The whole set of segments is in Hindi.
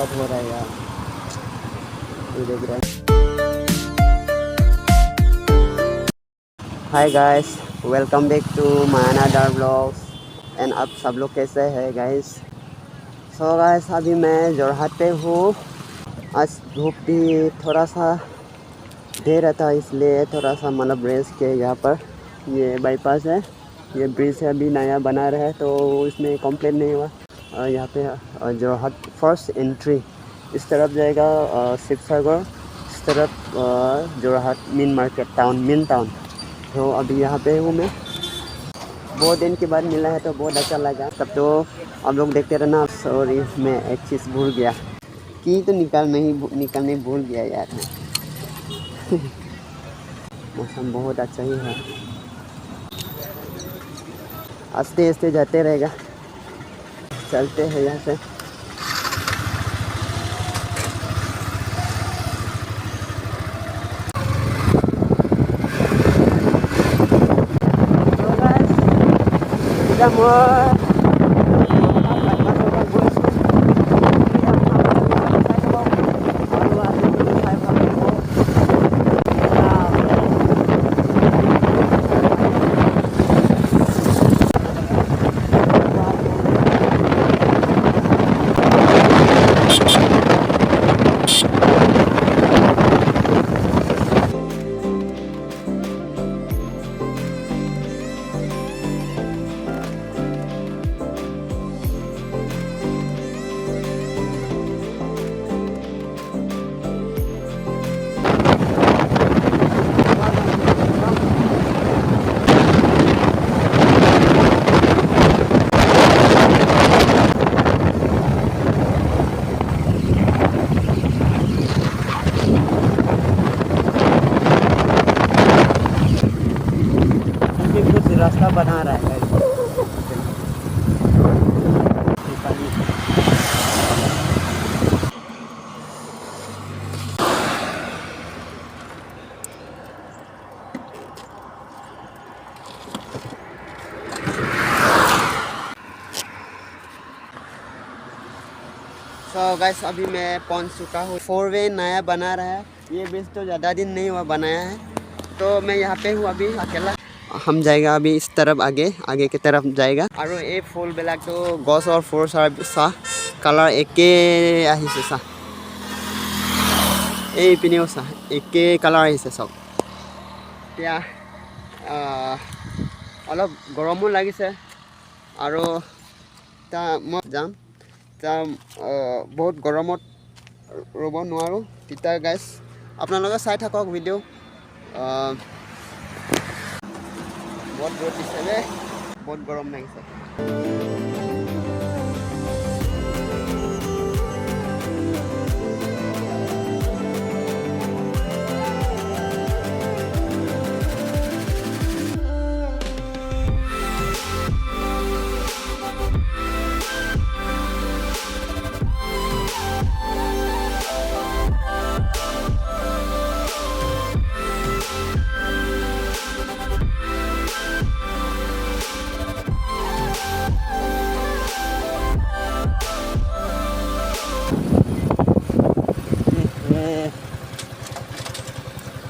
बहुत हो रहा है यार, ये देख रहे हैं। Hi guys, welcome back to my another blogs. And आप सब लोग कैसे हैं गाइस? सो गाइस, अभी मैं जोरहाट पे हूँ। आज धूप भी थोड़ा सा दे रहा था, इसलिए थोड़ा सा मतलब रेस्ट के यहाँ पर ये बाईपास है, ये ब्रिज है, अभी नया बना रहा है तो इसमें कंप्लेंट नहीं हुआ। यहाँ पे जोरहाट फर्स्ट एंट्री इस तरफ जाएगा, शिवसागर इस तरफ, Jorhat main market town, main town. तो अभी यहाँ पे हूँ मैं, बहुत दिन के बाद मिला है तो बहुत अच्छा लगा। तब तो आप लोग देखते रहना। सॉरी, मैं एक चीज़ भूल गया कि तो निकलने भूल गया यार मैं। मौसम बहुत अच्छा ही है, आस्ते आस्ते जाते रहेगा, चलते हैं यहाँ से। रास्ता बना रहा है। तो गाइस, अभी मैं पहुंच चुका हूँ। 4 वे नया बना रहा है, ये ब्रिज तो ज़्यादा दिन नहीं हुआ बनाया है, तो मैं यहाँ पे हूँ अभी अकेला। हम जाएगा अभी इस तरफ, आगे की तरफ जाएगा। और ये फूल बेलाक तो गस और फूल सा कलर एके আহিছে सा, এই পিনেও सा एके कलर আহিছে सब। এতিয়া অলপ গৰমো লাগিছে আৰু মই যাম বহুত গৰমত ৰ'ব নোৱাৰোঁ। তেতিয়া গাইছ আপোনালোকে চাই থাকক ভিডিঅ'। बहुत र'द दिছে रे, बहुत गरम লাগিছে।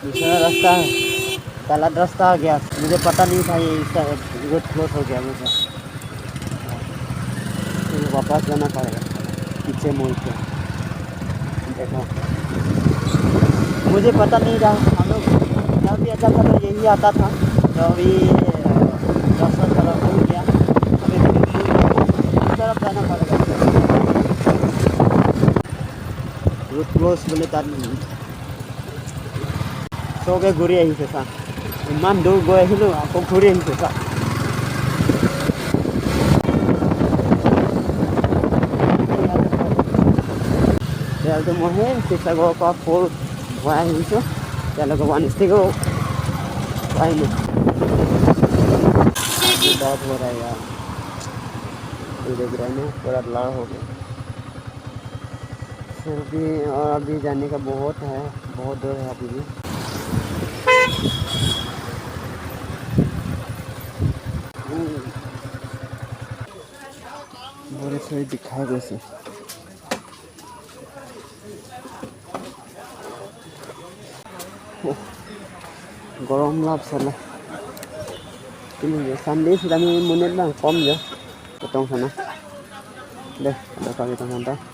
दूसरा रास्ता है, गलत रास्ता आ गया, मुझे पता नहीं था ये इसका रोड क्लोज हो गया मुझे, फिर वापस जाना पड़ेगा पीछे मुड़ के। देखो, मुझे पता नहीं था, हम लोग जब भी आता था तो यही आता था, तो अभी रास्ता थोड़ा भूल गया, अभी इस तरफ जाना पड़ेगा। रोड क्लोज बोले तार চবে ঘূৰি আহিছে চা, ইমান দূৰ গৈ আহিলোঁ আকৌ ঘূৰি আহিছে চা। তেলটো মই সেই শিৱসাগৰৰ পৰা ফ'ৰ ভৰাই আহিছোঁ, তেওঁলোকে 1 ষ্টিকো আহিলোঁ। बहुत हो रहा है यार, ये देख रहे हैं पूरा लाल हो गया। फिर भी और अभी जाने का बहुत है, बहुत दूर है अभी भी। बड़े से दिखा वैसे gorong lap sana. Ini Sunday sudah 10 menit bang, kom ya. Potong sana. Deh, ada kali tong santai.